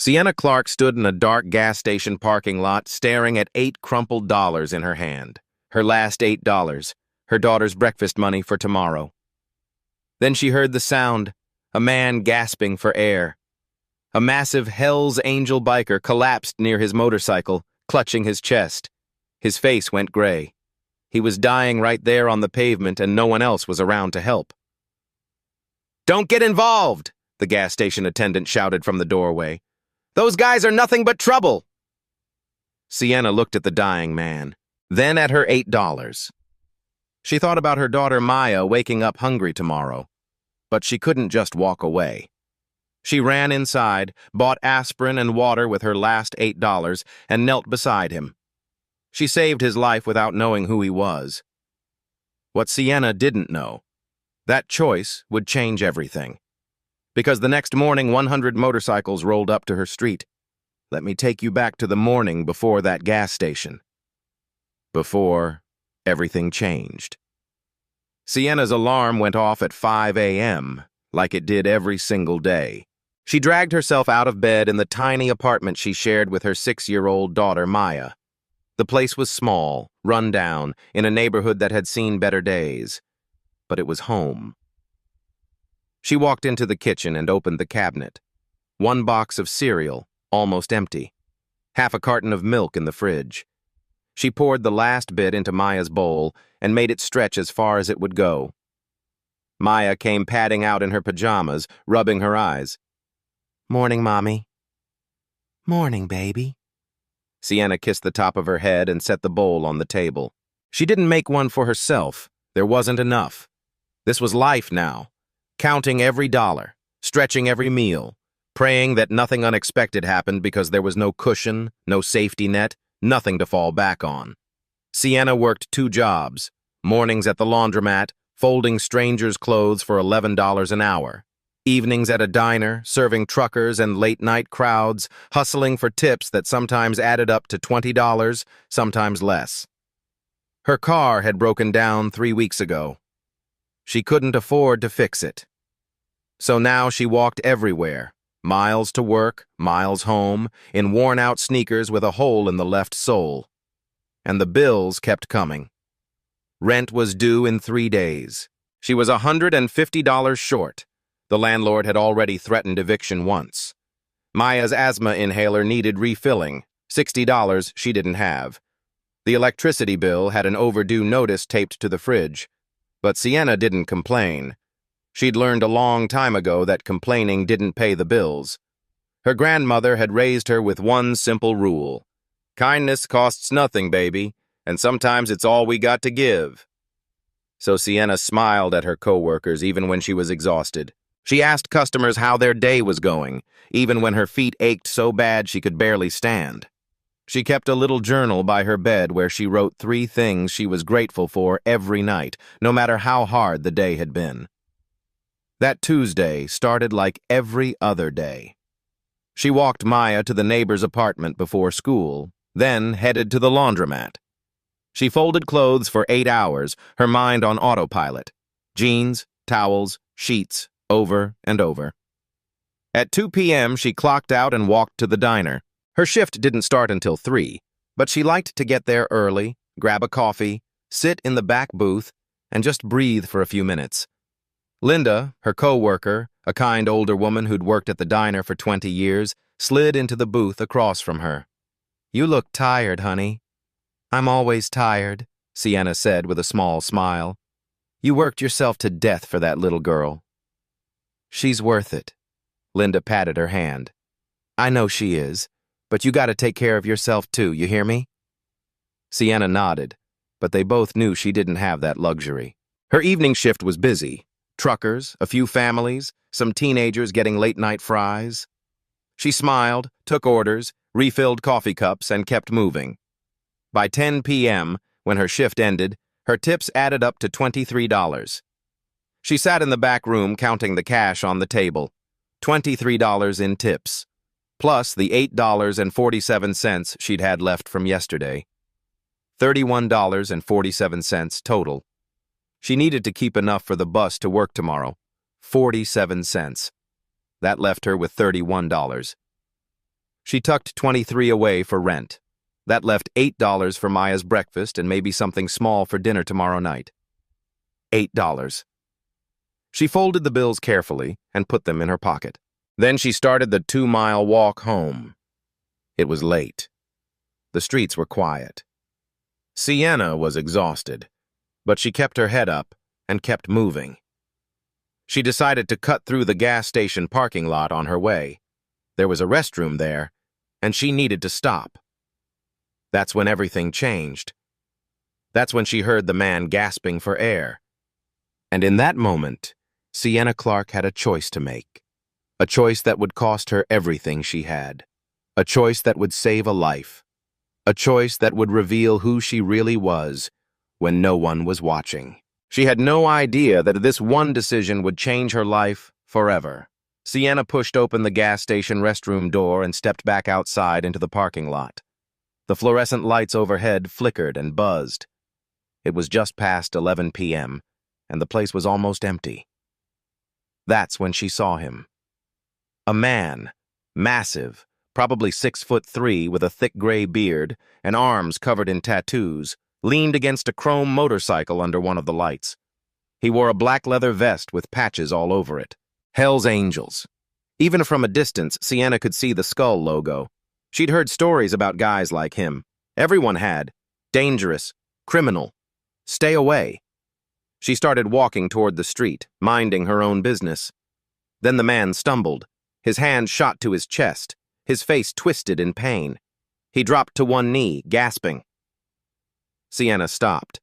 Sienna Clark stood in a dark gas station parking lot, staring at 8 crumpled dollars in her hand. Her last $8, her daughter's breakfast money for tomorrow. Then she heard the sound, a man gasping for air. A massive Hell's Angel biker collapsed near his motorcycle, clutching his chest. His face went gray. He was dying right there on the pavement, and no one else was around to help. "Don't get involved!" the gas station attendant shouted from the doorway. "Those guys are nothing but trouble!" Sienna looked at the dying man, then at her $8. She thought about her daughter Maya waking up hungry tomorrow, but she couldn't just walk away. She ran inside, bought aspirin and water with her last $8, and knelt beside him. She saved his life without knowing who he was. What Sienna didn't know, that choice would change everything. Because the next morning, 100 motorcycles rolled up to her street. Let me take you back to the morning before that gas station. Before everything changed. Sienna's alarm went off at 5 a.m., like it did every single day. She dragged herself out of bed in the tiny apartment she shared with her 6-year-old daughter, Maya. The place was small, run down, in a neighborhood that had seen better days. But it was home. She walked into the kitchen and opened the cabinet. 1 box of cereal, almost empty. Half a carton of milk in the fridge. She poured the last bit into Maya's bowl and made it stretch as far as it would go. Maya came padding out in her pajamas, rubbing her eyes. "Morning, Mommy." "Morning, baby." Sienna kissed the top of her head and set the bowl on the table. She didn't make one for herself. There wasn't enough. This was life now. Counting every dollar, stretching every meal, praying that nothing unexpected happened because there was no cushion, no safety net, nothing to fall back on. Sienna worked 2 jobs, mornings at the laundromat, folding strangers' clothes for $11 an hour. Evenings at a diner, serving truckers and late-night crowds, hustling for tips that sometimes added up to $20, sometimes less. Her car had broken down 3 weeks ago. She couldn't afford to fix it. So now she walked everywhere, miles to work, miles home, in worn-out sneakers with a hole in the left sole. And the bills kept coming. Rent was due in 3 days. She was $150 short. The landlord had already threatened eviction once. Maya's asthma inhaler needed refilling, $60 she didn't have. The electricity bill had an overdue notice taped to the fridge. But Sienna didn't complain. She'd learned a long time ago that complaining didn't pay the bills. Her grandmother had raised her with one simple rule. Kindness costs nothing, baby, and sometimes it's all we got to give. So Sienna smiled at her coworkers even when she was exhausted. She asked customers how their day was going, even when her feet ached so bad she could barely stand. She kept a little journal by her bed where she wrote 3 things she was grateful for every night, no matter how hard the day had been. That Tuesday started like every other day. She walked Maya to the neighbor's apartment before school, then headed to the laundromat. She folded clothes for 8 hours, her mind on autopilot. Jeans, towels, sheets, over and over. At 2 p.m., she clocked out and walked to the diner. Her shift didn't start until 3, but she liked to get there early, grab a coffee, sit in the back booth, and just breathe for a few minutes. Linda, her co-worker, a kind older woman who'd worked at the diner for 20 years, slid into the booth across from her. "You look tired, honey." "I'm always tired," Sienna said with a small smile. "You worked yourself to death for that little girl." "She's worth it." Linda patted her hand. "I know she is. But you gotta take care of yourself too, you hear me?" Sienna nodded, but they both knew she didn't have that luxury. Her evening shift was busy. Truckers, a few families, some teenagers getting late-night fries. She smiled, took orders, refilled coffee cups, and kept moving. By 10 p.m., when her shift ended, her tips added up to $23. She sat in the back room counting the cash on the table. $23 in tips. Plus the $8.47 she'd had left from yesterday. $31.47 total. She needed to keep enough for the bus to work tomorrow. 47 cents. That left her with $31. She tucked 23 away for rent. That left $8 for Maya's breakfast and maybe something small for dinner tomorrow night. $8. She folded the bills carefully and put them in her pocket. Then she started the 2-mile walk home. It was late. The streets were quiet. Sienna was exhausted, but she kept her head up and kept moving. She decided to cut through the gas station parking lot on her way. There was a restroom there, and she needed to stop. That's when everything changed. That's when she heard the man gasping for air. And in that moment, Sienna Clark had a choice to make. A choice that would cost her everything she had. A choice that would save a life. A choice that would reveal who she really was when no one was watching. She had no idea that this one decision would change her life forever. Sienna pushed open the gas station restroom door and stepped back outside into the parking lot. The fluorescent lights overhead flickered and buzzed. It was just past 11 p.m., and the place was almost empty. That's when she saw him. A man, massive, probably 6'3", with a thick gray beard and arms covered in tattoos, leaned against a chrome motorcycle under one of the lights. He wore a black leather vest with patches all over it. Hell's Angels. Even from a distance, Sienna could see the skull logo. She'd heard stories about guys like him. Everyone had. Dangerous. Criminal. Stay away. She started walking toward the street, minding her own business. Then the man stumbled. His hand shot to his chest. His face twisted in pain. He dropped to one knee, gasping. Sienna stopped.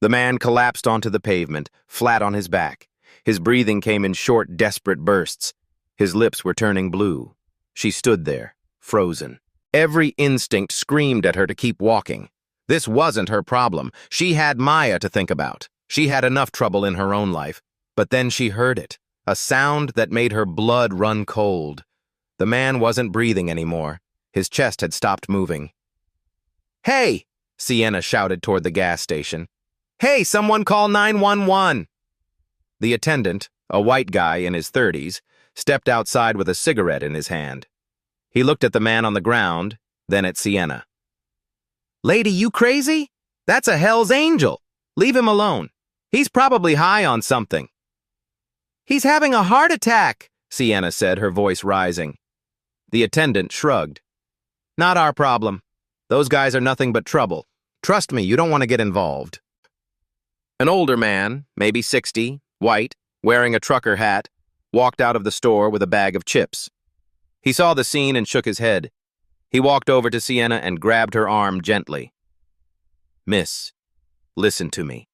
The man collapsed onto the pavement, flat on his back. His breathing came in short, desperate bursts. His lips were turning blue. She stood there, frozen. Every instinct screamed at her to keep walking. This wasn't her problem. She had Maya to think about. She had enough trouble in her own life. But then she heard it, a sound that made her blood run cold. The man wasn't breathing anymore. His chest had stopped moving. "Hey!" Sienna shouted toward the gas station. "Hey, someone call 911!" The attendant, a white guy in his 30s, stepped outside with a cigarette in his hand. He looked at the man on the ground, then at Sienna. "Lady, you crazy? That's a Hell's Angel. Leave him alone. He's probably high on something." "He's having a heart attack," Sienna said, her voice rising. The attendant shrugged. "Not our problem. Those guys are nothing but trouble. Trust me, you don't want to get involved." An older man, maybe 60, white, wearing a trucker hat, walked out of the store with a bag of chips. He saw the scene and shook his head. He walked over to Sienna and grabbed her arm gently. "Miss, listen to me.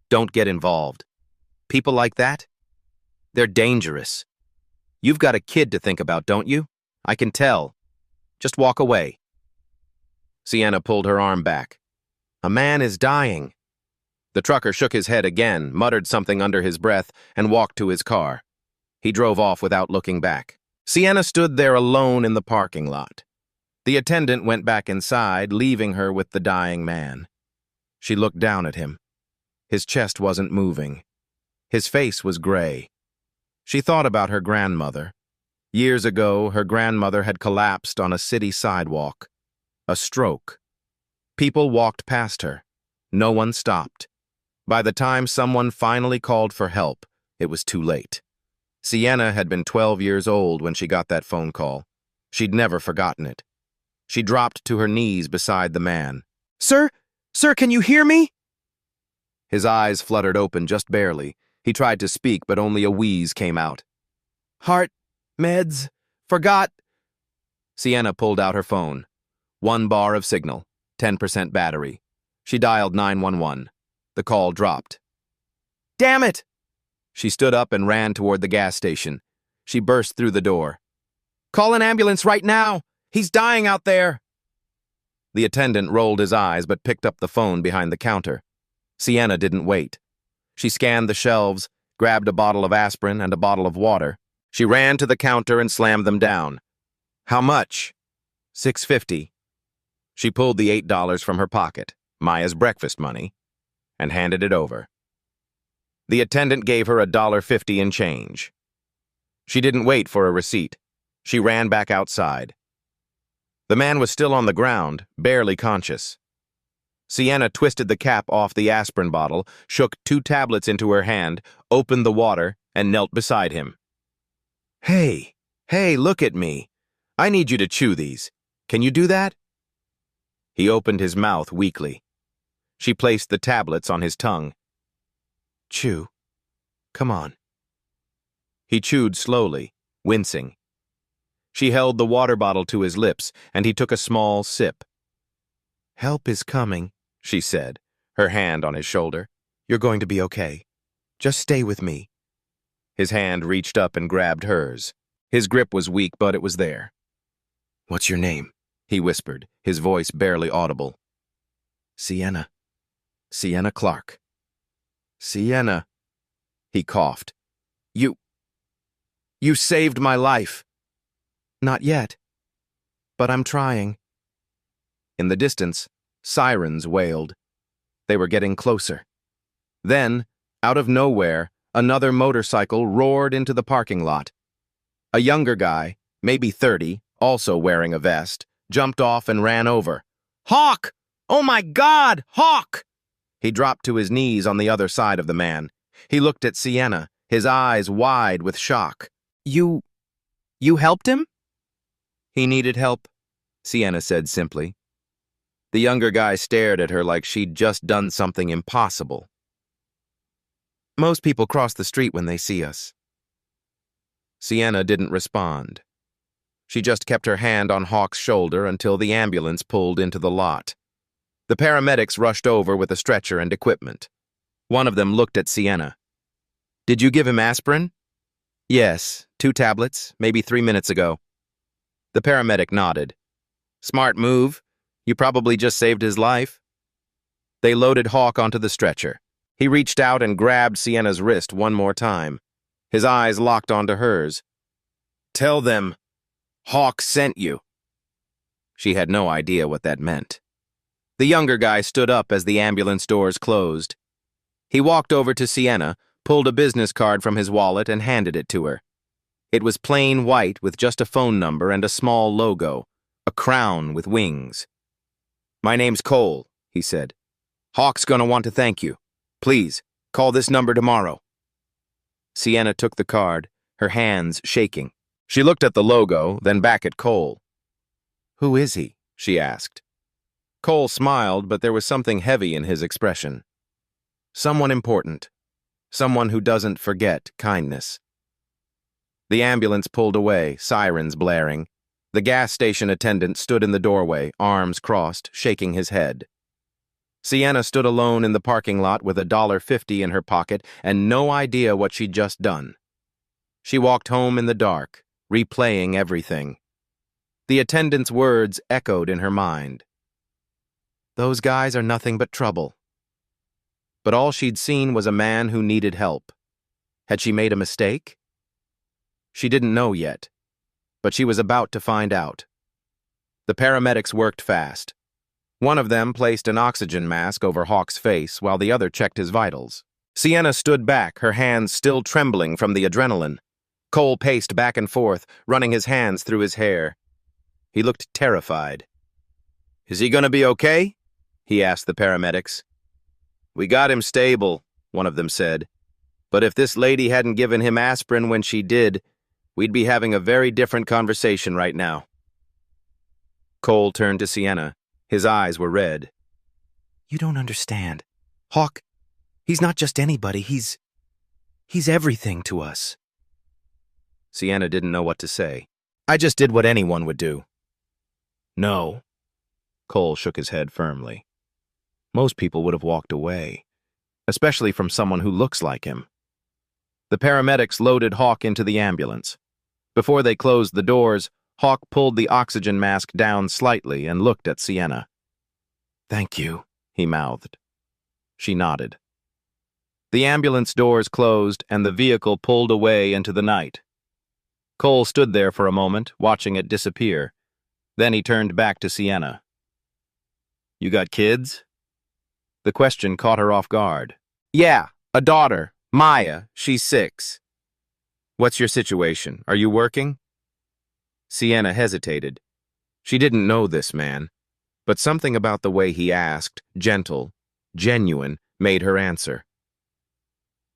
Don't get involved. People like that? They're dangerous. You've got a kid to think about, don't you? I can tell. Just walk away." Sienna pulled her arm back. "A man is dying." The trucker shook his head again, muttered something under his breath, and walked to his car. He drove off without looking back. Sienna stood there alone in the parking lot. The attendant went back inside, leaving her with the dying man. She looked down at him. His chest wasn't moving. His face was gray. She thought about her grandmother. Years ago, her grandmother had collapsed on a city sidewalk. A stroke. People walked past her. No one stopped. By the time someone finally called for help, it was too late. Sienna had been 12 years old when she got that phone call. She'd never forgotten it. She dropped to her knees beside the man. Sir, can you hear me?" His eyes fluttered open just barely. He tried to speak, but only a wheeze came out. "Heart, meds, forgot." Sienna pulled out her phone. 1 bar of signal, 10% battery. She dialed 911. The call dropped. "Damn it!" She stood up and ran toward the gas station. She burst through the door. "Call an ambulance right now! He's dying out there!" The attendant rolled his eyes but picked up the phone behind the counter. Sienna didn't wait. She scanned the shelves, grabbed a bottle of aspirin and a bottle of water. She ran to the counter and slammed them down. "How much?" $6.50. She pulled the $8 from her pocket, Maya's breakfast money, and handed it over. The attendant gave her $1.50 in change. She didn't wait for a receipt. She ran back outside. The man was still on the ground, barely conscious. Sienna twisted the cap off the aspirin bottle, shook 2 tablets into her hand, opened the water, and knelt beside him. Hey, look at me. I need you to chew these. Can you do that? He opened his mouth weakly. She placed the tablets on his tongue. Chew. Come on. He chewed slowly, wincing. She held the water bottle to his lips, and he took a small sip. Help is coming, she said, her hand on his shoulder. You're going to be okay. Just stay with me. His hand reached up and grabbed hers. His grip was weak, but it was there. What's your name? He whispered, his voice barely audible. Sienna. Sienna Clark. Sienna. He coughed. You saved my life. Not yet. But I'm trying. In the distance, sirens wailed. They were getting closer. Then, out of nowhere, another motorcycle roared into the parking lot. A younger guy, maybe 30, also wearing a vest, jumped off and ran over. Hawk! Oh my God, Hawk! He dropped to his knees on the other side of the man. He looked at Sienna, his eyes wide with shock. You helped him? He needed help, Sienna said simply. The younger guy stared at her like she'd just done something impossible. Most people cross the street when they see us. Sienna didn't respond. She just kept her hand on Hawk's shoulder until the ambulance pulled into the lot. The paramedics rushed over with a stretcher and equipment. One of them looked at Sienna. Did you give him aspirin? Yes, 2 tablets, maybe 3 minutes ago. The paramedic nodded. Smart move. You probably just saved his life. They loaded Hawk onto the stretcher. He reached out and grabbed Sienna's wrist one more time. His eyes locked onto hers. Tell them, Hawk sent you. She had no idea what that meant. The younger guy stood up as the ambulance doors closed. He walked over to Sienna, pulled a business card from his wallet and handed it to her. It was plain white with just a phone number and a small logo, a crown with wings. My name's Cole, he said. Hawk's gonna want to thank you. Please, call this number tomorrow. Sienna took the card, her hands shaking. She looked at the logo, then back at Cole. Who is he? She asked. Cole smiled, but there was something heavy in his expression. Someone important. Someone who doesn't forget kindness. The ambulance pulled away, sirens blaring. The gas station attendant stood in the doorway, arms crossed, shaking his head. Sienna stood alone in the parking lot with $1.50 in her pocket and no idea what she'd just done. She walked home in the dark, replaying everything. The attendant's words echoed in her mind. Those guys are nothing but trouble. But all she'd seen was a man who needed help. Had she made a mistake? She didn't know yet, but she was about to find out. The paramedics worked fast. One of them placed an oxygen mask over Hawk's face while the other checked his vitals. Sienna stood back, her hands still trembling from the adrenaline. Cole paced back and forth, running his hands through his hair. He looked terrified. Is he gonna be okay? He asked the paramedics. We got him stable, one of them said. But if this lady hadn't given him aspirin when she did, we'd be having a very different conversation right now. Cole turned to Sienna. His eyes were red. You don't understand. Hawk, he's not just anybody, he's everything to us. Sienna didn't know what to say. I just did what anyone would do. No. Cole shook his head firmly. Most people would have walked away, especially from someone who looks like him. The paramedics loaded Hawk into the ambulance. Before they closed the doors, Hawk pulled the oxygen mask down slightly and looked at Sienna. Thank you, he mouthed. She nodded. The ambulance doors closed and the vehicle pulled away into the night. Cole stood there for a moment, watching it disappear. Then he turned back to Sienna. You got kids? The question caught her off guard. Yeah, a daughter, Maya, she's 6. What's your situation? Are you working? Sienna hesitated. She didn't know this man, but something about the way he asked, gentle, genuine, made her answer.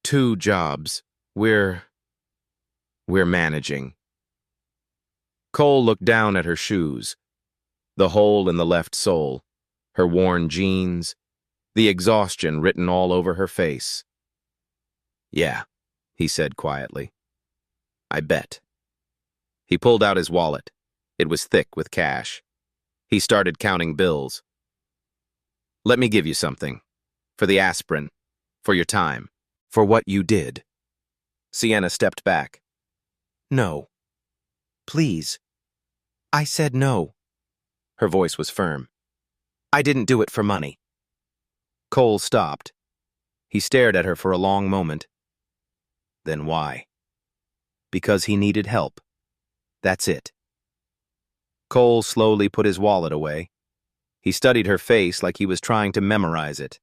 2 jobs. We're managing. Cole looked down at her shoes, the hole in the left sole, her worn jeans, the exhaustion written all over her face. Yeah, he said quietly. I bet. He pulled out his wallet. It was thick with cash. He started counting bills. Let me give you something. For the aspirin. For your time. For what you did. Sienna stepped back. No. Please. I said no. Her voice was firm. I didn't do it for money. Cole stopped. He stared at her for a long moment. Then why? Because he needed help. That's it. Cole slowly put his wallet away. He studied her face like he was trying to memorize it.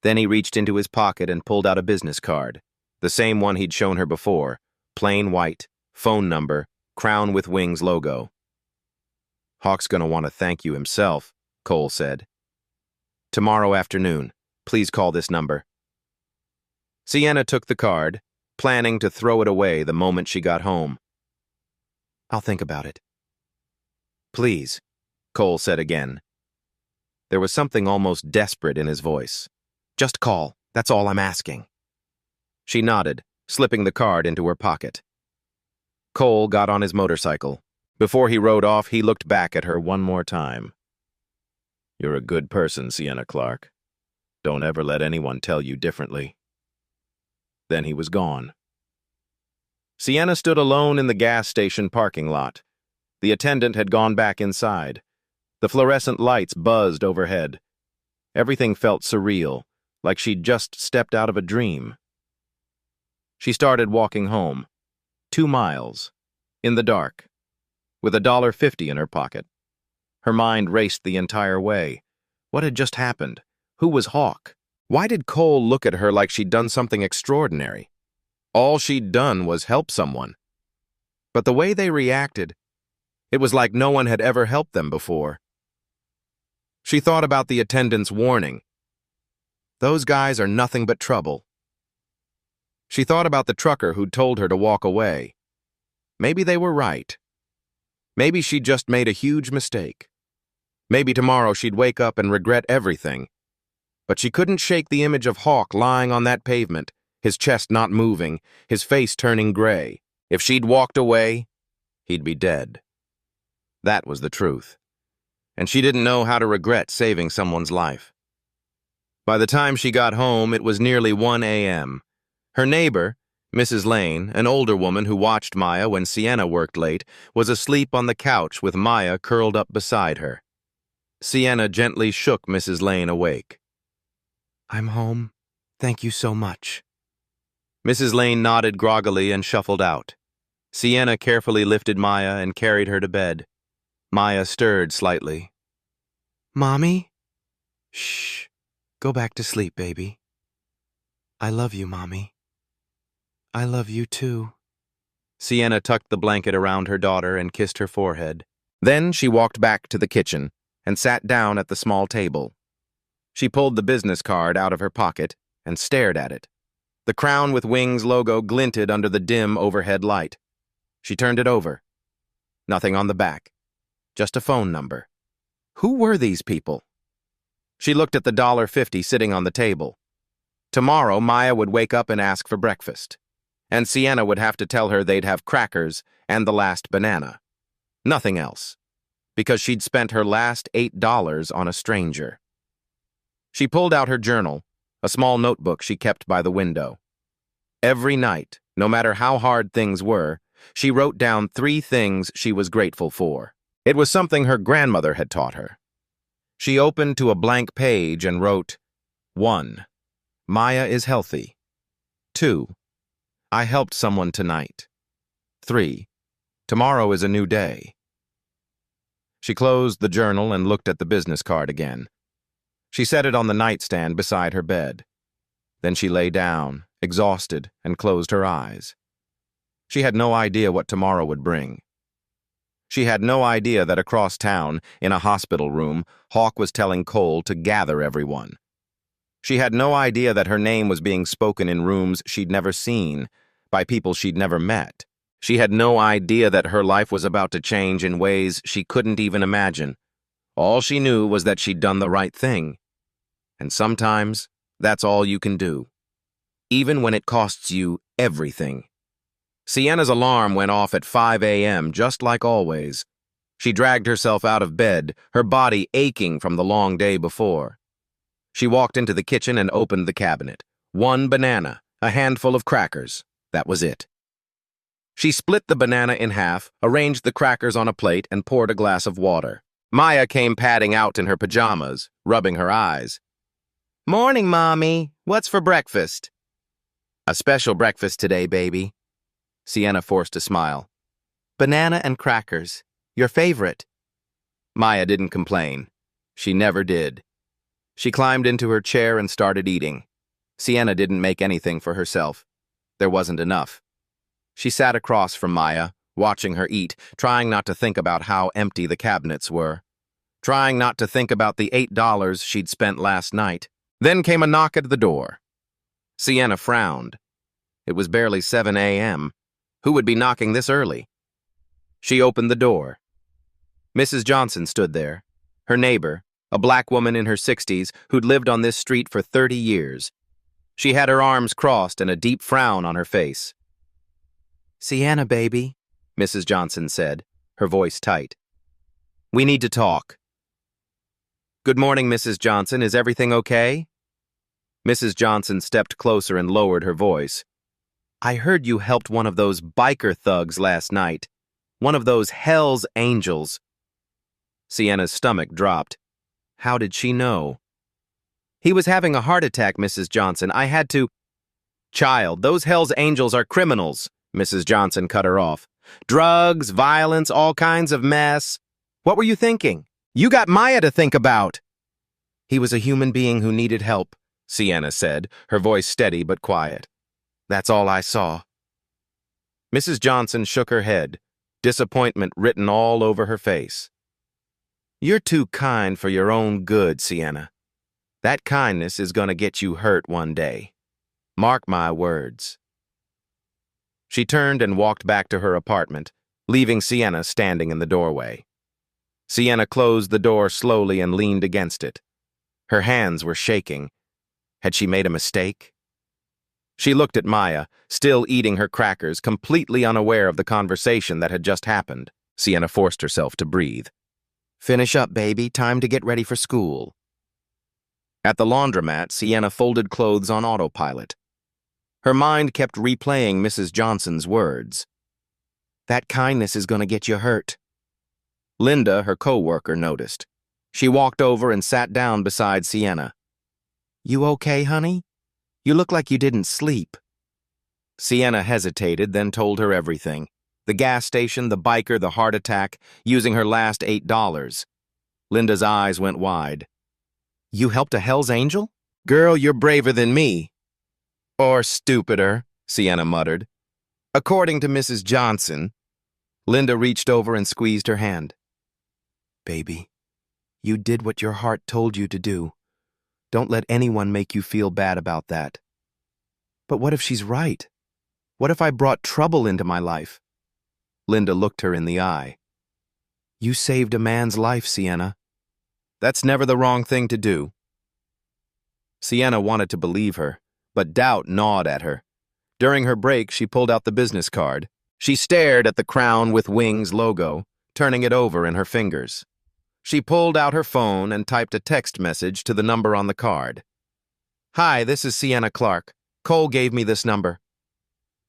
Then he reached into his pocket and pulled out a business card, the same one he'd shown her before, plain white, phone number, crown with wings logo. Hawk's gonna want to thank you himself, Cole said. Tomorrow afternoon, please call this number. Sienna took the card, planning to throw it away the moment she got home. I'll think about it. Please, Cole said again. There was something almost desperate in his voice. Just call, that's all I'm asking. She nodded, slipping the card into her pocket. Cole got on his motorcycle. Before he rode off, he looked back at her one more time. You're a good person, Sienna Clark. Don't ever let anyone tell you differently. Then he was gone. Sienna stood alone in the gas station parking lot. The attendant had gone back inside. The fluorescent lights buzzed overhead. Everything felt surreal, like she'd just stepped out of a dream. She started walking home. 2 miles. In the dark. With $1.50 in her pocket. Her mind raced the entire way. What had just happened? Who was Hawk? Why did Cole look at her like she'd done something extraordinary? All she'd done was help someone. But the way they reacted, it was like no one had ever helped them before. She thought about the attendant's warning. Those guys are nothing but trouble. She thought about the trucker who'd told her to walk away. Maybe they were right. Maybe she'd just made a huge mistake. Maybe tomorrow she'd wake up and regret everything. But she couldn't shake the image of Hawk lying on that pavement, his chest not moving, his face turning gray. If she'd walked away, he'd be dead. That was the truth. And she didn't know how to regret saving someone's life. By the time she got home, it was nearly 1 a.m. Her neighbor, Mrs. Lane, an older woman who watched Maya when Sienna worked late, was asleep on the couch with Maya curled up beside her. Sienna gently shook Mrs. Lane awake. I'm home. Thank you so much. Mrs. Lane nodded groggily and shuffled out. Sienna carefully lifted Maya and carried her to bed. Maya stirred slightly. Mommy? Shh. Go back to sleep, baby. I love you, Mommy. I love you too. Sienna tucked the blanket around her daughter and kissed her forehead. Then she walked back to the kitchen and sat down at the small table. She pulled the business card out of her pocket and stared at it. The crown with wings logo glinted under the dim overhead light. She turned it over. Nothing on the back. Just a phone number. Who were these people? She looked at the $1.50 sitting on the table. Tomorrow, Maya would wake up and ask for breakfast. And Sienna would have to tell her they'd have crackers and the last banana. Nothing else. Because she'd spent her last $8 on a stranger. She pulled out her journal, a small notebook she kept by the window. Every night, no matter how hard things were, she wrote down 3 things she was grateful for. It was something her grandmother had taught her. She opened to a blank page and wrote, 1. Maya is healthy. 2. I helped someone tonight. 3. Tomorrow is a new day. She closed the journal and looked at the business card again. She set it on the nightstand beside her bed. Then she lay down, exhausted, and closed her eyes. She had no idea what tomorrow would bring. She had no idea that across town, in a hospital room, Hawk was telling Cole to gather everyone. She had no idea that her name was being spoken in rooms she'd never seen, by people she'd never met. She had no idea that her life was about to change in ways she couldn't even imagine. All she knew was that she'd done the right thing. And sometimes, that's all you can do. Even when it costs you everything. Sienna's alarm went off at 5 a.m., just like always. She dragged herself out of bed, her body aching from the long day before. She walked into the kitchen and opened the cabinet. One banana, a handful of crackers. That was it. She split the banana in half, arranged the crackers on a plate, and poured a glass of water. Maya came padding out in her pajamas, rubbing her eyes. "Morning, Mommy. What's for breakfast?" "A special breakfast today, baby." Sienna forced a smile. "Banana and crackers. Your favorite." Maya didn't complain. She never did. She climbed into her chair and started eating. Sienna didn't make anything for herself. There wasn't enough. She sat across from Maya, watching her eat, trying not to think about how empty the cabinets were. Trying not to think about the $8 she'd spent last night. Then came a knock at the door. Sienna frowned. It was barely 7 a.m. Who would be knocking this early? She opened the door. Mrs. Johnson stood there, her neighbor, a black woman in her 60s who'd lived on this street for 30 years. She had her arms crossed and a deep frown on her face. "Sienna, baby," Mrs. Johnson said, her voice tight. "We need to talk." "Good morning, Mrs. Johnson. Is everything okay?" Mrs. Johnson stepped closer and lowered her voice. "I heard you helped one of those biker thugs last night. One of those Hell's Angels." Sienna's stomach dropped. How did she know? "He was having a heart attack, Mrs. Johnson. I had to—" "Child, those Hell's Angels are criminals," Mrs. Johnson cut her off. "Drugs, violence, all kinds of mess. What were you thinking? You got Maya to think about." "He was a human being who needed help," Sienna said, her voice steady but quiet. "That's all I saw." Mrs. Johnson shook her head, disappointment written all over her face. "You're too kind for your own good, Sienna. That kindness is going to get you hurt one day. Mark my words." She turned and walked back to her apartment, leaving Sienna standing in the doorway. Sienna closed the door slowly and leaned against it. Her hands were shaking. Had she made a mistake? She looked at Maya, still eating her crackers, completely unaware of the conversation that had just happened. Sienna forced herself to breathe. "Finish up, baby. Time to get ready for school." At the laundromat, Sienna folded clothes on autopilot. Her mind kept replaying Mrs. Johnson's words. "That kindness is going to get you hurt." Linda, her co-worker, noticed. She walked over and sat down beside Sienna. "You okay, honey? You look like you didn't sleep." Sienna hesitated, then told her everything. The gas station, the biker, the heart attack, using her last $8. Linda's eyes went wide. "You helped a Hell's Angel? Girl, you're braver than me." "Or stupider," Sienna muttered. "According to Mrs. Johnson." Linda reached over and squeezed her hand. "Baby, you did what your heart told you to do. Don't let anyone make you feel bad about that." "But what if she's right? What if I brought trouble into my life?" Linda looked her in the eye. "You saved a man's life, Sienna. That's never the wrong thing to do." Sienna wanted to believe her, but doubt gnawed at her. During her break, she pulled out the business card. She stared at the Crown with Wings logo, turning it over in her fingers. She pulled out her phone and typed a text message to the number on the card. "Hi, this is Sienna Clark. Cole gave me this number."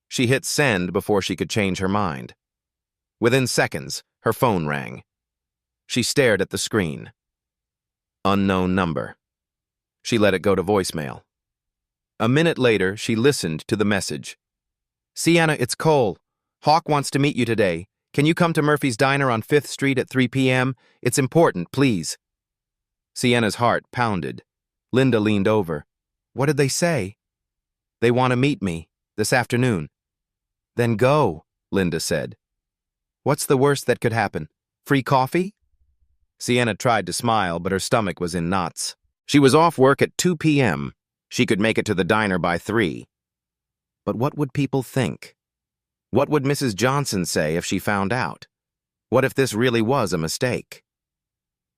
She hit send before she could change her mind. Within seconds, her phone rang. She stared at the screen. Unknown number. She let it go to voicemail. A minute later, she listened to the message. "Sienna, it's Cole. Hawk wants to meet you today. Can you come to Murphy's Diner on 5th Street at 3 p.m.? It's important, please." Sienna's heart pounded. Linda leaned over. "What did they say?" "They want to meet me, this afternoon." "Then go," Linda said. What's the worst that could happen? Free coffee? Sienna tried to smile, but her stomach was in knots. She was off work at 2 p.m. She could make it to the diner by 3. But what would people think? What would Mrs. Johnson say if she found out? What if this really was a mistake?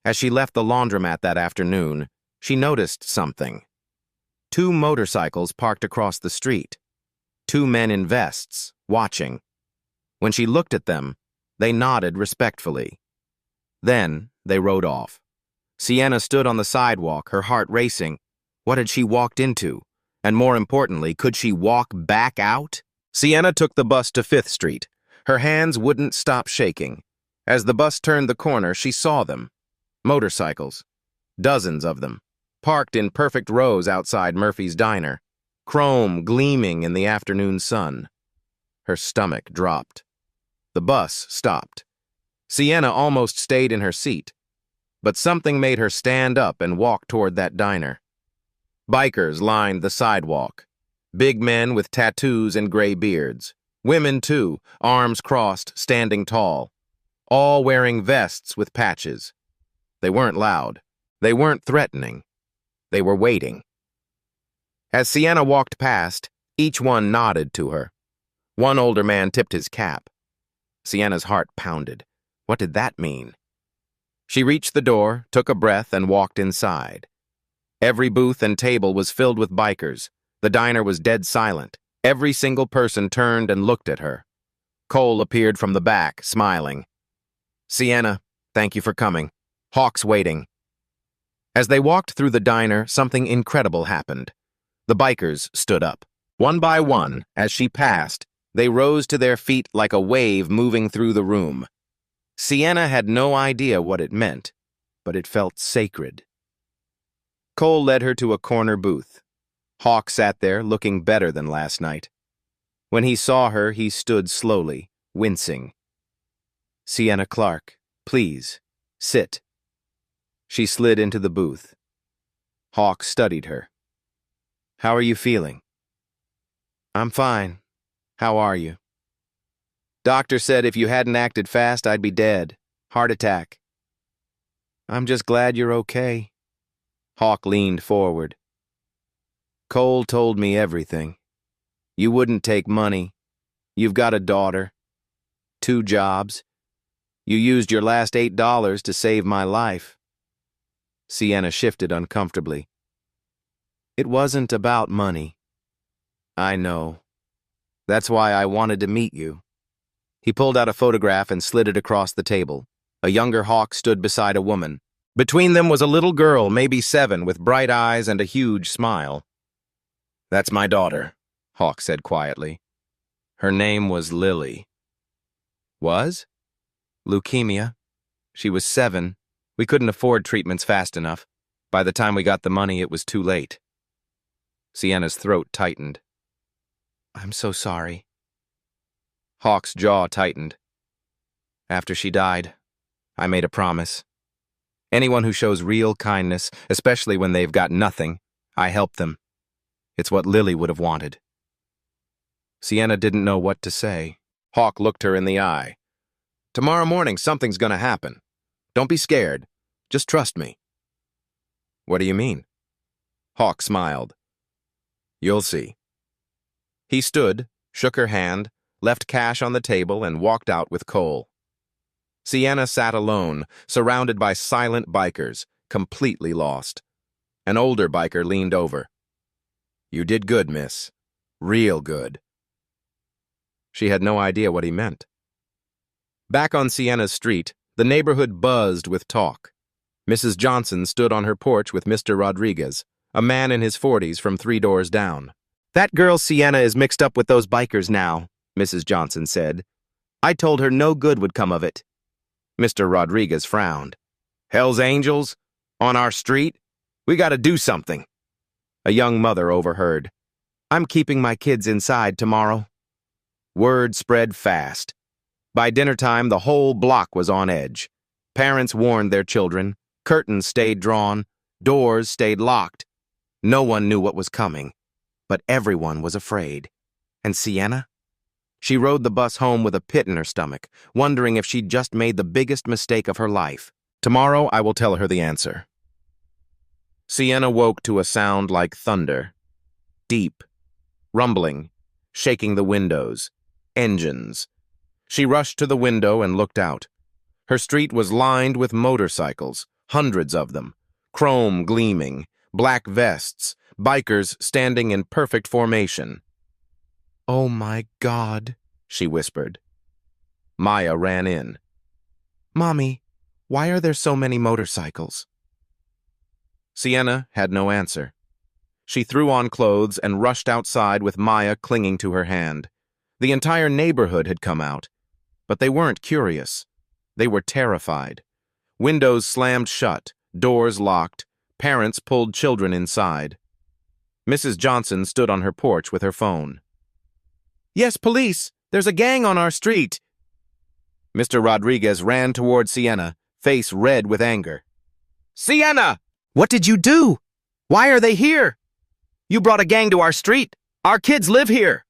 As she left the laundromat that afternoon, she noticed something. 2 motorcycles parked across the street. 2 men in vests, watching. When she looked at them, they nodded respectfully. Then they rode off. Sienna stood on the sidewalk, her heart racing. What had she walked into? And more importantly, could she walk back out? Sienna took the bus to 5th Street. Her hands wouldn't stop shaking. As the bus turned the corner, she saw them. Motorcycles. Dozens of them. Parked in perfect rows outside Murphy's Diner. Chrome gleaming in the afternoon sun. Her stomach dropped. The bus stopped. Sienna almost stayed in her seat. But something made her stand up and walk toward that diner. Bikers lined the sidewalk. Big men with tattoos and gray beards. Women, too, arms crossed, standing tall. All wearing vests with patches. They weren't loud. They weren't threatening. They were waiting. As Sienna walked past, each one nodded to her. One older man tipped his cap. Sienna's heart pounded. What did that mean? She reached the door, took a breath, and walked inside. Every booth and table was filled with bikers. The diner was dead silent. Every single person turned and looked at her. Cole appeared from the back, smiling. Sienna, thank you for coming. Hawk's waiting. As they walked through the diner, something incredible happened. The bikers stood up. One by one, as she passed, they rose to their feet like a wave moving through the room. Sienna had no idea what it meant, but it felt sacred. Cole led her to a corner booth. Hawk sat there, looking better than last night. When he saw her, he stood slowly, wincing. Sienna Clark, please, sit. She slid into the booth. Hawk studied her. How are you feeling? I'm fine. How are you? Doctor said if you hadn't acted fast, I'd be dead. Heart attack. I'm just glad you're okay. Hawk leaned forward. Cole told me everything. You wouldn't take money. You've got a daughter. 2 jobs. You used your last $8 to save my life. Sienna shifted uncomfortably. It wasn't about money. I know. That's why I wanted to meet you. He pulled out a photograph and slid it across the table. A younger Hawk stood beside a woman. Between them was a little girl, maybe 7, with bright eyes and a huge smile. That's my daughter, Hawk said quietly. Her name was Lily. Was? Leukemia. She was 7. We couldn't afford treatments fast enough. By the time we got the money, it was too late. Sienna's throat tightened. I'm so sorry. Hawk's jaw tightened. After she died, I made a promise. Anyone who shows real kindness, especially when they've got nothing, I help them. It's what Lily would have wanted. Sienna didn't know what to say. Hawk looked her in the eye. Tomorrow morning, something's gonna happen. Don't be scared. Just trust me. What do you mean? Hawk smiled. You'll see. He stood, shook her hand, left cash on the table, and walked out with Cole. Sienna sat alone, surrounded by silent bikers, completely lost. An older biker leaned over. You did good, miss. Real good. She had no idea what he meant. Back on Sienna's street, the neighborhood buzzed with talk. Mrs. Johnson stood on her porch with Mr. Rodriguez, a man in his 40s from 3 doors down. That girl Sienna is mixed up with those bikers now, Mrs. Johnson said. I told her no good would come of it. Mr. Rodriguez frowned. Hell's Angels? On our street? We gotta do something. A young mother overheard. I'm keeping my kids inside tomorrow. Word spread fast. By dinner time, the whole block was on edge. Parents warned their children. Curtains stayed drawn. Doors stayed locked. No one knew what was coming, but everyone was afraid. And Sienna? She rode the bus home with a pit in her stomach, wondering if she'd just made the biggest mistake of her life. Tomorrow, I will tell her the answer. Sienna woke to a sound like thunder. Deep, rumbling, shaking the windows. Engines. She rushed to the window and looked out. Her street was lined with motorcycles, hundreds of them, chrome gleaming, black vests, bikers standing in perfect formation. "Oh my God," she whispered. Maya ran in. "Mommy, why are there so many motorcycles?" Sienna had no answer. She threw on clothes and rushed outside with Maya clinging to her hand. The entire neighborhood had come out, but they weren't curious. They were terrified. Windows slammed shut, doors locked, parents pulled children inside. Mrs. Johnson stood on her porch with her phone. "Yes, police! There's a gang on our street!" Mr. Rodriguez ran toward Sienna, face red with anger. "Sienna! What did you do? Why are they here? You brought a gang to our street. Our kids live here."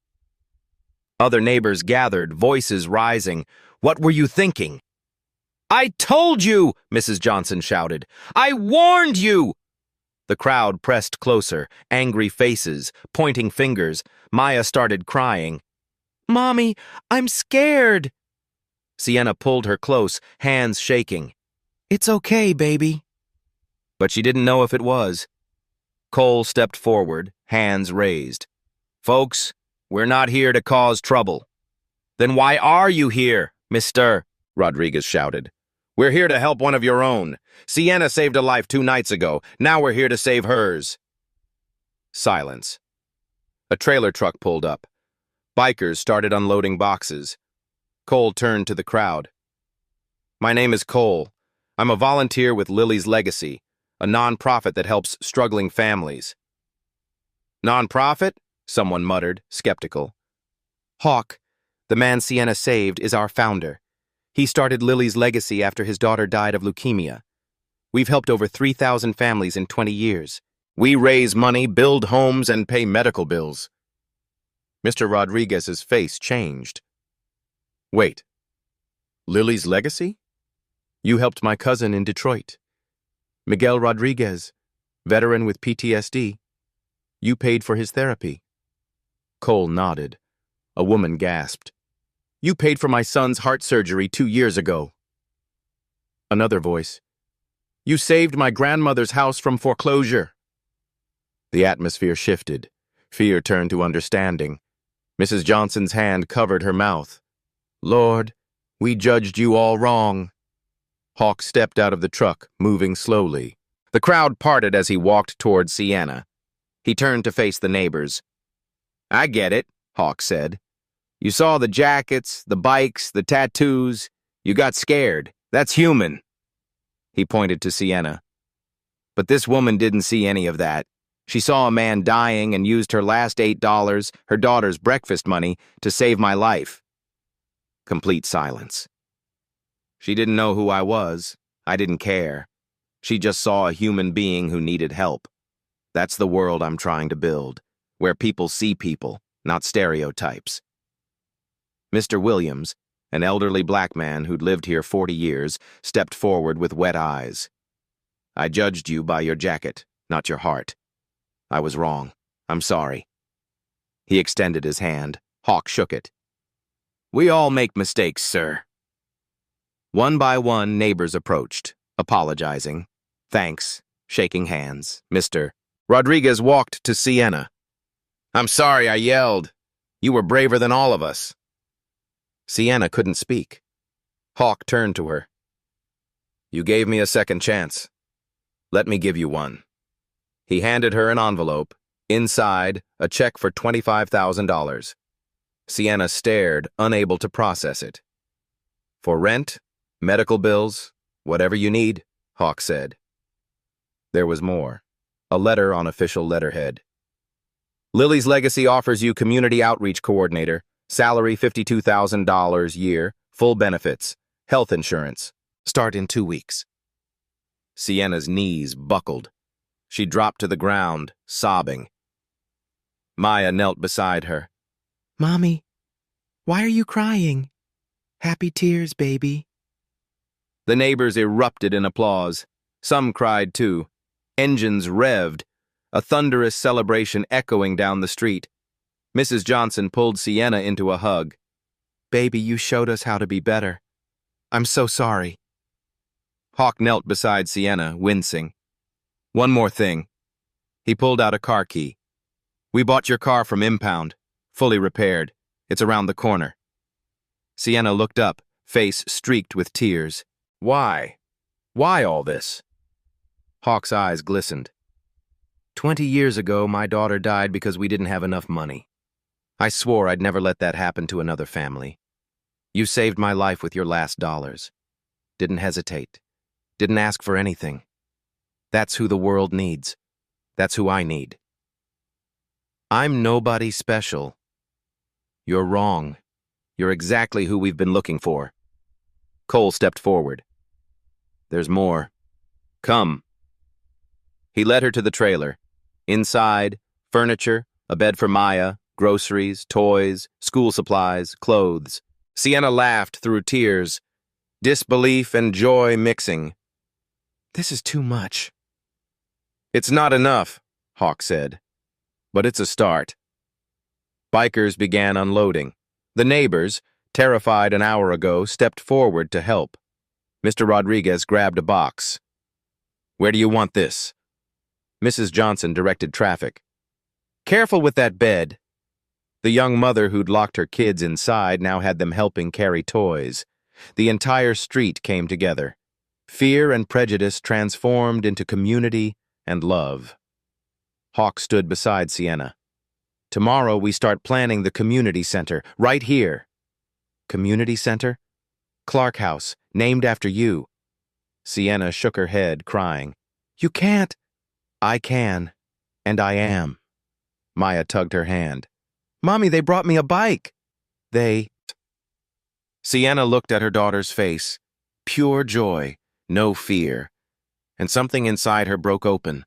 Other neighbors gathered, voices rising. "What were you thinking?" "I told you!" Mrs. Johnson shouted. "I warned you!" The crowd pressed closer, angry faces, pointing fingers. Maya started crying. "Mommy, I'm scared." Sienna pulled her close, hands shaking. "It's okay, baby." But she didn't know if it was. Cole stepped forward, hands raised. "Folks, we're not here to cause trouble." "Then why are you here, Mr.?" Rodriguez shouted. "We're here to help one of your own. Sienna saved a life 2 nights ago. Now we're here to save hers." Silence. A trailer truck pulled up. Bikers started unloading boxes. Cole turned to the crowd. "My name is Cole. I'm a volunteer with Lily's Legacy, a non-profit that helps struggling families." "Non-profit?" someone muttered, skeptical. "Hawk, the man Sienna saved, is our founder. He started Lily's Legacy after his daughter died of leukemia. We've helped over 3,000 families in 20 years. We raise money, build homes, and pay medical bills." Mr. Rodriguez's face changed. "Wait. Lily's Legacy? You helped my cousin in Detroit. Miguel Rodriguez, veteran with PTSD. You paid for his therapy." Cole nodded. A woman gasped. "You paid for my son's heart surgery 2 years ago." Another voice. "You saved my grandmother's house from foreclosure." The atmosphere shifted. Fear turned to understanding. Mrs. Johnson's hand covered her mouth. "Lord, we judged you all wrong." Hawk stepped out of the truck, moving slowly. The crowd parted as he walked toward Sienna. He turned to face the neighbors. "I get it," Hawk said. "You saw the jackets, the bikes, the tattoos. You got scared. That's human." He pointed to Sienna. "But this woman didn't see any of that. She saw a man dying and used her last $8, her daughter's breakfast money, to save my life." Complete silence. "She didn't know who I was. I didn't care. She just saw a human being who needed help. That's the world I'm trying to build, where people see people, not stereotypes." Mr. Williams, an elderly black man who'd lived here 40 years, stepped forward with wet eyes. "I judged you by your jacket, not your heart. I was wrong. I'm sorry." He extended his hand. Hawk shook it. "We all make mistakes, sir." One by one, neighbors approached, apologizing. "Thanks," shaking hands. Mr. Rodriguez walked to Sienna. "I'm sorry I yelled. You were braver than all of us." Sienna couldn't speak. Hawk turned to her. "You gave me a second chance. Let me give you one." He handed her an envelope. Inside, a check for $25,000. Sienna stared, unable to process it. "For rent, medical bills, whatever you need," Hawk said. There was more. A letter on official letterhead. "Lily's Legacy offers you community outreach coordinator, salary $52,000 year, full benefits, health insurance. Start in 2 weeks." Sienna's knees buckled. She dropped to the ground, sobbing. Maya knelt beside her. "Mommy, Why are you crying? Happy tears, baby. The neighbors erupted in applause. Some cried too. Engines revved, a thunderous celebration echoing down the street. Mrs. Johnson pulled Sienna into a hug. Baby, you showed us how to be better. I'm so sorry. Hawk knelt beside Sienna, wincing. One more thing. He pulled out a car key. We bought your car from Impound, fully repaired. It's around the corner. Sienna looked up, face streaked with tears. Why? Why all this? Hawk's eyes glistened. 20 years ago, my daughter died because we didn't have enough money. I swore I'd never let that happen to another family. You saved my life with your last dollars. Didn't hesitate. Didn't ask for anything. That's who the world needs. That's who I need. I'm nobody special. You're wrong. You're exactly who we've been looking for. Cole stepped forward. There's more. Come. He led her to the trailer. Inside, furniture, a bed for Maya, groceries, toys, school supplies, clothes. Sienna laughed through tears, disbelief and joy mixing. This is too much. It's not enough, Hawk said, but it's a start. Bikers began unloading. The neighbors, terrified an hour ago, stepped forward to help. Mr. Rodriguez grabbed a box. Where do you want this? Mrs. Johnson directed traffic. Careful with that bed. The young mother who'd locked her kids inside now had them helping carry toys. The entire street came together. Fear and prejudice transformed into community and love. Hawk stood beside Sienna. Tomorrow we start planning the community center, right here. Community center? Clark House, named after you. Sienna shook her head, crying. You can't. I can, and I am. Maya tugged her hand. Mommy, they brought me a bike. Sienna looked at her daughter's face. Pure joy, no fear. And something inside her broke open.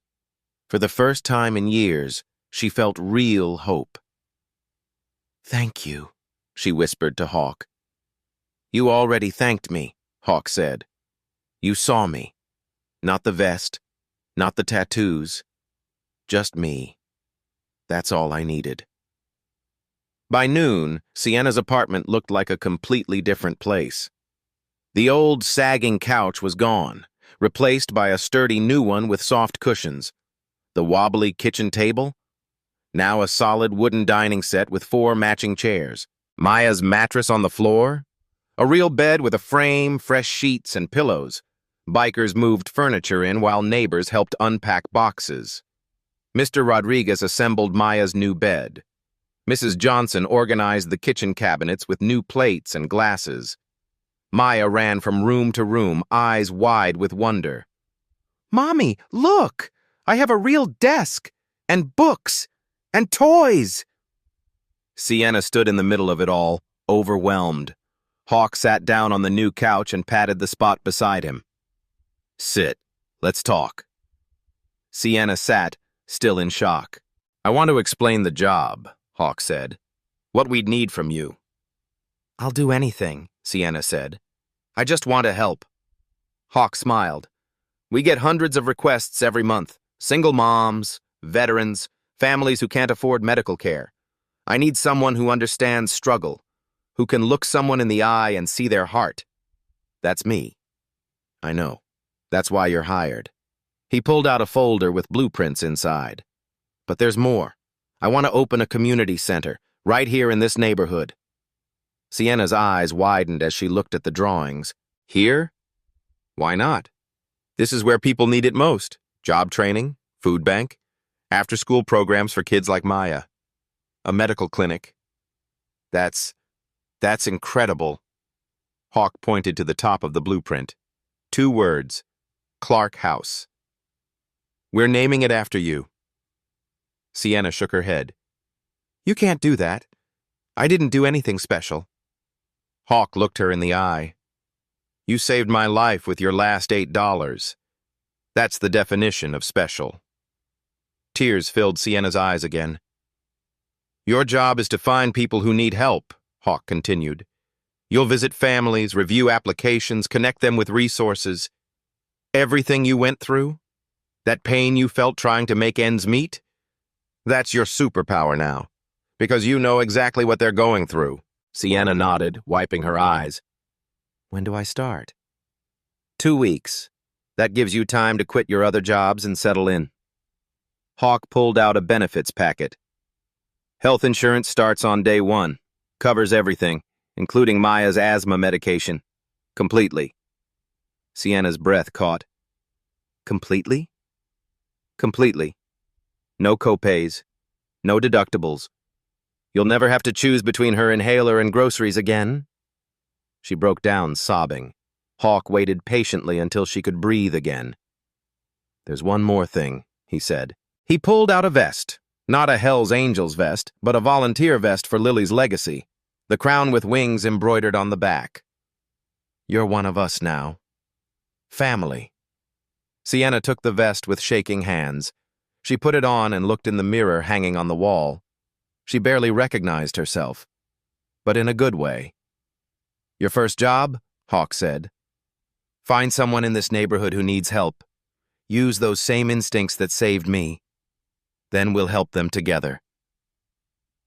For the first time in years, she felt real hope. Thank you, she whispered to Hawk. You already thanked me, Hawk said. You saw me. Not the vest, not the tattoos. Just me. That's all I needed. By noon, Sienna's apartment looked like a completely different place. The old, sagging couch was gone, replaced by a sturdy new one with soft cushions. The wobbly kitchen table? Now a solid wooden dining set with 4 matching chairs. Maya's mattress on the floor? A real bed with a frame, fresh sheets, and pillows. Bikers moved furniture in while neighbors helped unpack boxes. Mr. Rodriguez assembled Maya's new bed. Mrs. Johnson organized the kitchen cabinets with new plates and glasses. Maya ran from room to room, eyes wide with wonder. Mommy, look! I have a real desk, and books, and toys! Sienna stood in the middle of it all, overwhelmed. Hawk sat down on the new couch and patted the spot beside him. Sit. Let's talk. Sienna sat, still in shock. I want to explain the job, Hawk said. What we'd need from you. I'll do anything, Sienna said. I just want to help. Hawk smiled. We get hundreds of requests every month. Single moms, veterans, families who can't afford medical care. I need someone who understands struggle, who can look someone in the eye and see their heart. That's me. I know. That's why you're hired. He pulled out a folder with blueprints inside. But there's more. I want to open a community center, right here in this neighborhood. Sienna's eyes widened as she looked at the drawings. Here? Why not? This is where people need it most. Job training, food bank, after-school programs for kids like Maya. A medical clinic. That's incredible. Hawk pointed to the top of the blueprint. 2 words. Clark House. We're naming it after you. Sienna shook her head. You can't do that. I didn't do anything special. Hawk looked her in the eye. You saved my life with your last $8. That's the definition of special. Tears filled Sienna's eyes again. Your job is to find people who need help, Hawk continued. You'll visit families, review applications, connect them with resources. Everything you went through, that pain you felt trying to make ends meet, that's your superpower now, because you know exactly what they're going through. Sienna nodded, wiping her eyes. When do I start? 2 weeks. That gives you time to quit your other jobs and settle in. Hawk pulled out a benefits packet. Health insurance starts on day 1. Covers everything, including Maya's asthma medication. Completely. Sienna's breath caught. Completely? Completely. No copays. No deductibles. You'll never have to choose between her inhaler and groceries again. She broke down, sobbing. Hawk waited patiently until she could breathe again. There's one more thing, he said. He pulled out a vest. Not a Hell's Angels vest, but a volunteer vest for Lily's legacy. The crown with wings embroidered on the back. You're one of us now. Family. Sienna took the vest with shaking hands. She put it on and looked in the mirror hanging on the wall. She barely recognized herself, but in a good way. Your first job? Hawk said. Find someone in this neighborhood who needs help. Use those same instincts that saved me. Then we'll help them together.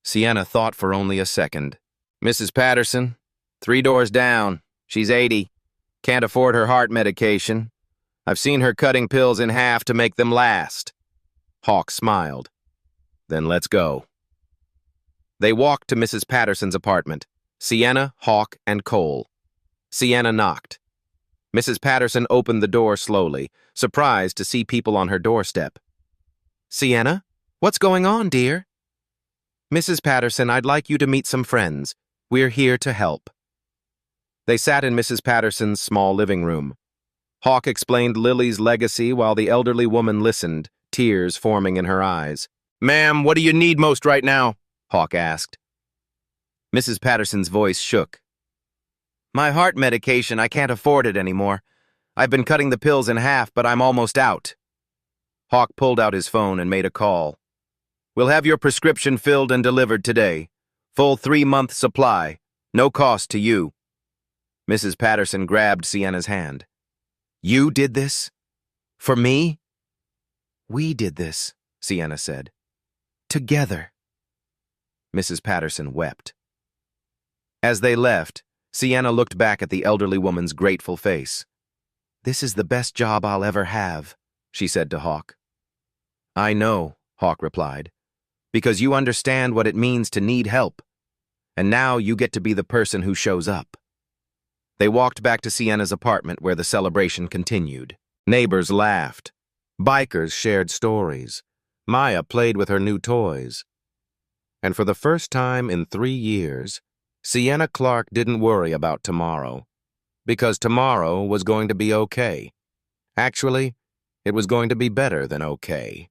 Sienna thought for only a second. Mrs. Patterson, 3 doors down. She's 80. Can't afford her heart medication. I've seen her cutting pills in half to make them last. Hawk smiled. Then let's go. They walked to Mrs. Patterson's apartment. Sienna, Hawk, and Cole. Sienna knocked. Mrs. Patterson opened the door slowly, surprised to see people on her doorstep. Sienna, what's going on, dear? Mrs. Patterson, I'd like you to meet some friends. We're here to help. They sat in Mrs. Patterson's small living room. Hawk explained Lily's legacy while the elderly woman listened, tears forming in her eyes. Ma'am, what do you need most right now? Hawk asked. Mrs. Patterson's voice shook. My heart medication, I can't afford it anymore. I've been cutting the pills in half, but I'm almost out. Hawk pulled out his phone and made a call. We'll have your prescription filled and delivered today. Full 3-month supply. No cost to you. Mrs. Patterson grabbed Sienna's hand. You did this? For me? We did this, Sienna said. Together. Mrs. Patterson wept. As they left, Sienna looked back at the elderly woman's grateful face. This is the best job I'll ever have, she said to Hawk. I know, Hawk replied, because you understand what it means to need help. And now you get to be the person who shows up. They walked back to Sienna's apartment where the celebration continued. Neighbors laughed. Bikers shared stories. Maya played with her new toys. And for the first time in 3 years, Sienna Clark didn't worry about tomorrow, because tomorrow was going to be okay. Actually, it was going to be better than okay.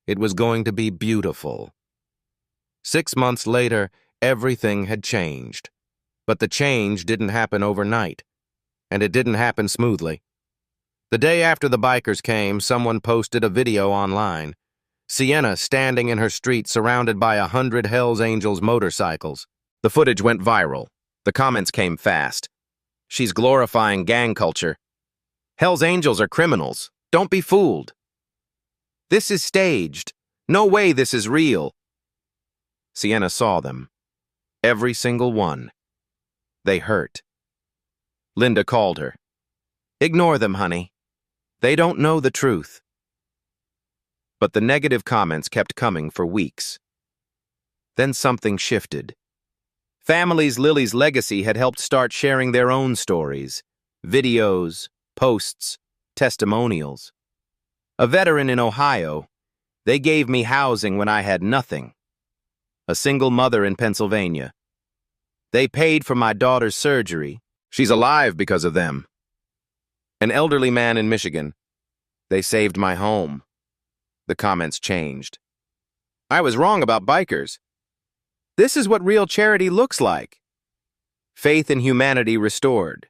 It was going to be beautiful. 6 months later, everything had changed. But the change didn't happen overnight, and it didn't happen smoothly. The day after the bikers came, someone posted a video online. Sienna standing in her street surrounded by 100 Hell's Angels motorcycles. The footage went viral. The comments came fast. She's glorifying gang culture. Hell's Angels are criminals. Don't be fooled. This is staged. No way this is real. Sienna saw them. Every single one. They hurt. Linda called her. Ignore them, honey. They don't know the truth. But the negative comments kept coming for weeks. Then something shifted. Families Lily's legacy had helped start sharing their own stories, videos, posts, testimonials. A veteran in Ohio, they gave me housing when I had nothing. A single mother in Pennsylvania. They paid for my daughter's surgery. She's alive because of them. An elderly man in Michigan. They saved my home. The comments changed. I was wrong about bikers. This is what real charity looks like. Faith in humanity restored.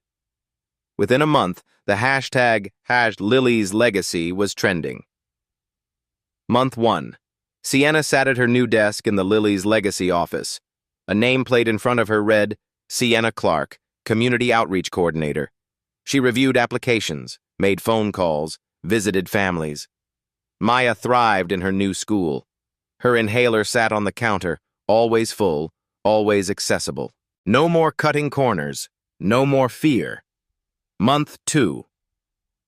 Within a month, the hashtag #Lily'sLegacy was trending. Month 1. Sienna sat at her new desk in the Lily's Legacy office. A nameplate in front of her read, Sienna Clark, Community Outreach Coordinator. She reviewed applications, made phone calls, visited families. Maya thrived in her new school. Her inhaler sat on the counter, always full, always accessible. No more cutting corners, no more fear. Month 2.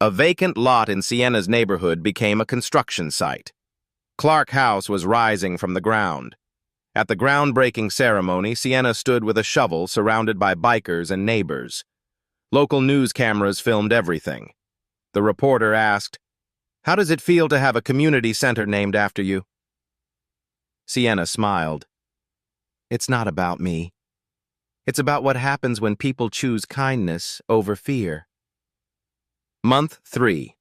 A vacant lot in Sienna's neighborhood became a construction site. Clark House was rising from the ground. At the groundbreaking ceremony, Sienna stood with a shovel surrounded by bikers and neighbors. Local news cameras filmed everything. The reporter asked, "How does it feel to have a community center named after you?" Sienna smiled. "It's not about me. It's about what happens when people choose kindness over fear." Month 3.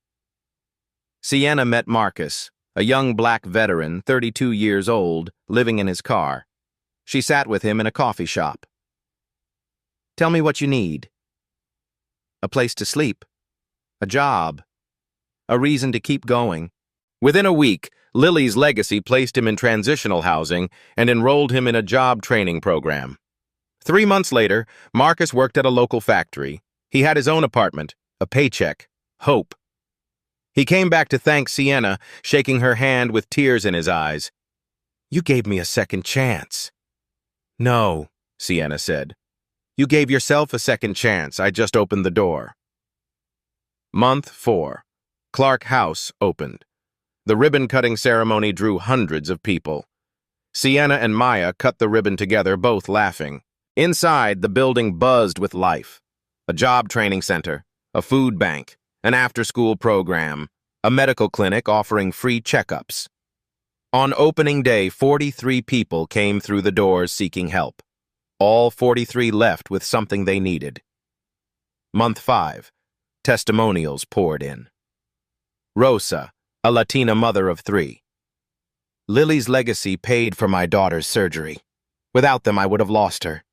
Sienna met Marcus, a young black veteran, 32 years old, living in his car. She sat with him in a coffee shop. "Tell me what you need." "A place to sleep. A job. A reason to keep going." Within a week, Lily's legacy placed him in transitional housing and enrolled him in a job training program. 3 months later, Marcus worked at a local factory. He had his own apartment, a paycheck, hope. He came back to thank Sienna, shaking her hand with tears in his eyes. "You gave me a second chance." "No," Sienna said. "You gave yourself a second chance. I just opened the door." Month 4. Clark House opened. The ribbon-cutting ceremony drew hundreds of people. Sienna and Maya cut the ribbon together, both laughing. Inside, the building buzzed with life. A job training center, a food bank, an after-school program, a medical clinic offering free checkups. On opening day, 43 people came through the doors seeking help. All 43 left with something they needed. Month 5. Testimonials poured in. Rosa, a Latina mother of 3. "Lily's legacy paid for my daughter's surgery. Without them, I would have lost her."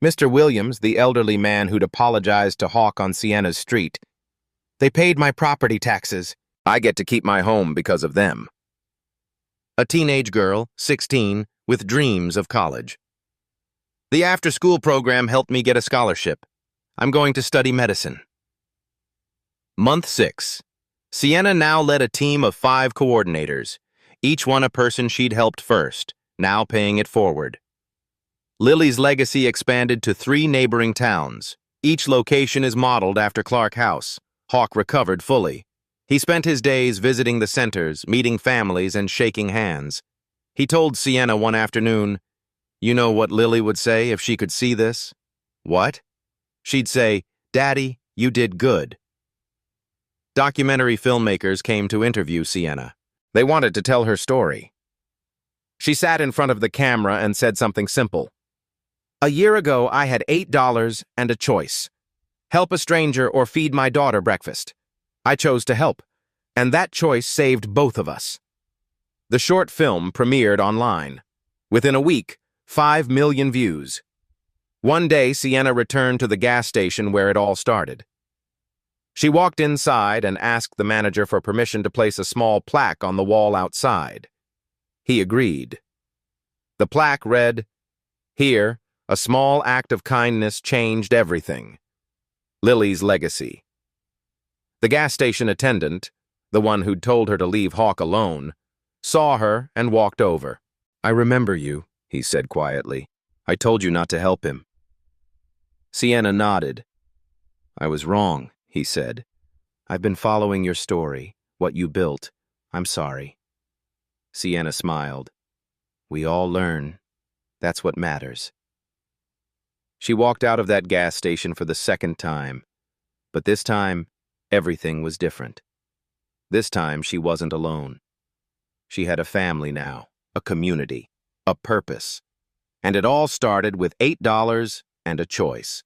Mr. Williams, the elderly man who'd apologized to Hawk on Sienna's street. "They paid my property taxes. I get to keep my home because of them." A teenage girl, 16, with dreams of college. "The after-school program helped me get a scholarship. I'm going to study medicine." Month 6. Sienna now led a team of 5 coordinators, each one a person she'd helped first, now paying it forward. Lily's legacy expanded to 3 neighboring towns. Each location is modeled after Clark House. Hawk recovered fully. He spent his days visiting the centers, meeting families, and shaking hands. He told Sienna one afternoon, "You know what Lily would say if she could see this?" "What?" She'd say, "Daddy, you did good." Documentary filmmakers came to interview Sienna. They wanted to tell her story. She sat in front of the camera and said something simple. "A year ago, I had $8 and a choice. Help a stranger or feed my daughter breakfast. I chose to help, and that choice saved both of us." The short film premiered online. Within a week, 5 million views. One day, Sienna returned to the gas station where it all started. She walked inside and asked the manager for permission to place a small plaque on the wall outside. He agreed. The plaque read, "Here, a small act of kindness changed everything. Lily's legacy." The gas station attendant, the one who'd told her to leave Hawk alone, saw her and walked over. "I remember you," he said quietly. "I told you not to help him." Sienna nodded. "I was wrong," he said. "I've been following your story, what you built. I'm sorry." Sienna smiled. "We all learn. That's what matters." She walked out of that gas station for the second time. But this time, everything was different. This time, she wasn't alone. She had a family now, a community, a purpose. And it all started with $8 and a choice.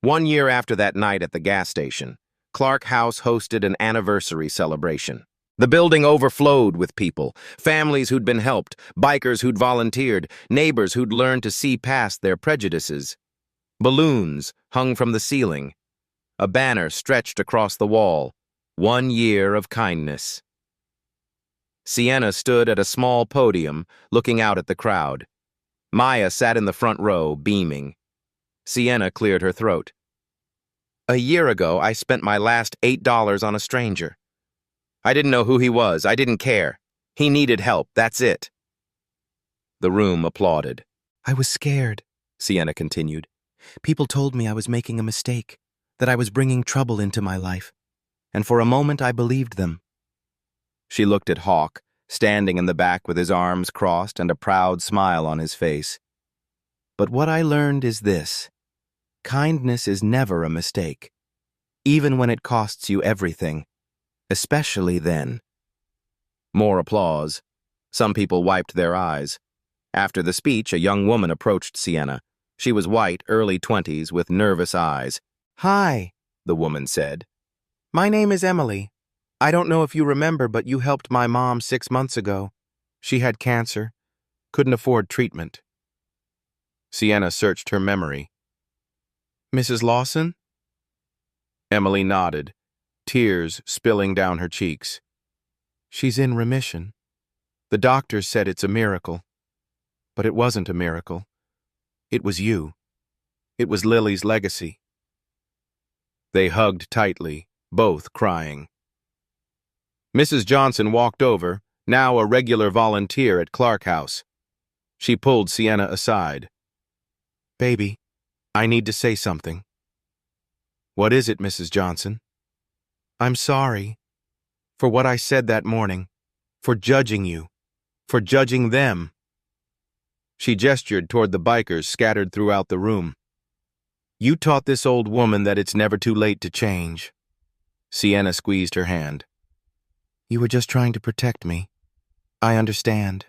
1 year after that night at the gas station, Clark House hosted an anniversary celebration. The building overflowed with people, families who'd been helped, bikers who'd volunteered, neighbors who'd learned to see past their prejudices. Balloons hung from the ceiling. A banner stretched across the wall. 1 year of kindness. Sienna stood at a small podium, looking out at the crowd. Maya sat in the front row, beaming. Sienna cleared her throat. A year ago, I spent my last $8 on a stranger. I didn't know who he was. I didn't care. He needed help. That's it. The room applauded. I was scared, Sienna continued. People told me I was making a mistake, that I was bringing trouble into my life. And for a moment, I believed them. She looked at Hawk, standing in the back with his arms crossed and a proud smile on his face. But what I learned is this. Kindness is never a mistake, even when it costs you everything, especially then. More applause. Some people wiped their eyes. After the speech, a young woman approached Sienna. She was white, early 20s, with nervous eyes. Hi, the woman said. My name is Emily. I don't know if you remember, but you helped my mom 6 months ago. She had cancer, couldn't afford treatment. Sienna searched her memory. Mrs. Lawson? Emily nodded, tears spilling down her cheeks. She's in remission. The doctors said it's a miracle. But it wasn't a miracle. It was you. It was Lily's legacy. They hugged tightly, both crying. Mrs. Johnson walked over, now a regular volunteer at Clark House. She pulled Sienna aside. Baby, I need to say something. What is it, Mrs. Johnson? I'm sorry for what I said that morning, for judging you, for judging them. She gestured toward the bikers scattered throughout the room. You taught this old woman that it's never too late to change. Sienna squeezed her hand. You were just trying to protect me. I understand.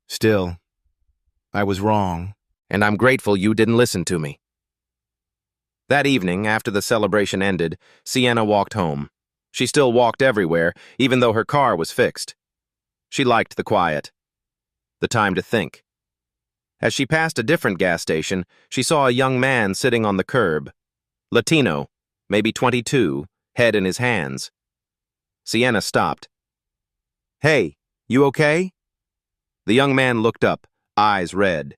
Still, I was wrong. And I'm grateful you didn't listen to me. That evening, after the celebration ended, Sienna walked home. She still walked everywhere, even though her car was fixed. She liked the quiet, the time to think. As she passed a different gas station, she saw a young man sitting on the curb. Latino, maybe 22, head in his hands. Sienna stopped. Hey, you okay? The young man looked up, eyes red.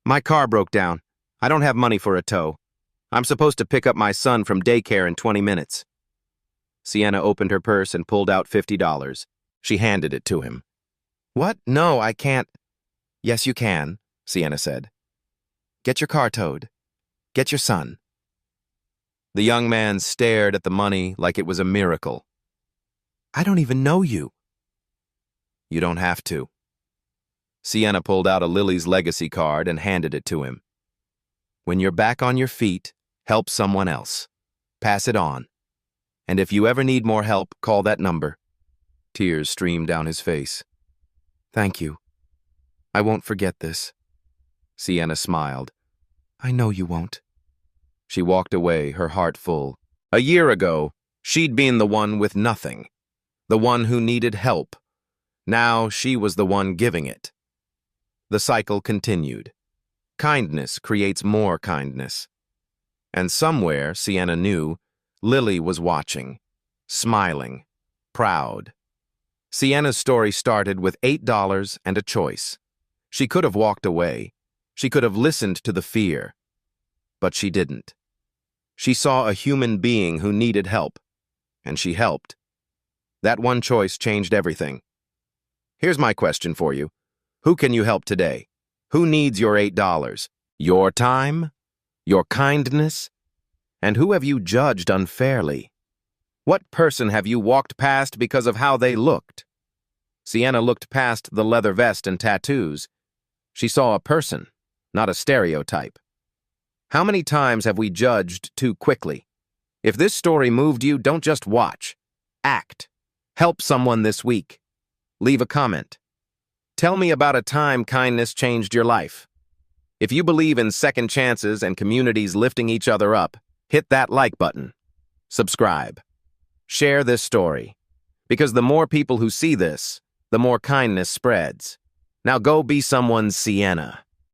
My car broke down. I don't have money for a tow. I'm supposed to pick up my son from daycare in 20 minutes. Sienna opened her purse and pulled out $50. She handed it to him. What? No, I can't. Yes, you can, Sienna said. Get your car towed. Get your son. The young man stared at the money like it was a miracle. I don't even know you. You don't have to. Sienna pulled out a Lily's legacy card and handed it to him. When you're back on your feet, help someone else. Pass it on. And if you ever need more help, call that number. Tears streamed down his face. Thank you. I won't forget this. Sienna smiled. I know you won't. She walked away, her heart full. A year ago, she'd been the one with nothing, the one who needed help. Now she was the one giving it. The cycle continued. Kindness creates more kindness. And somewhere, Sienna knew, Lily was watching, smiling, proud. Sienna's story started with $8 and a choice. She could have walked away. She could have listened to the fear. But she didn't. She saw a human being who needed help, and she helped. That one choice changed everything. Here's my question for you. Who can you help today? Who needs your $8? Your time? Your kindness? And who have you judged unfairly? What person have you walked past because of how they looked? Sienna looked past the leather vest and tattoos. She saw a person, not a stereotype. How many times have we judged too quickly? If this story moved you, don't just watch. Act. Help someone this week. Leave a comment. Tell me about a time kindness changed your life. If you believe in second chances and communities lifting each other up, hit that like button. Subscribe. Share this story. Because the more people who see this, the more kindness spreads. Now go be someone's Sienna.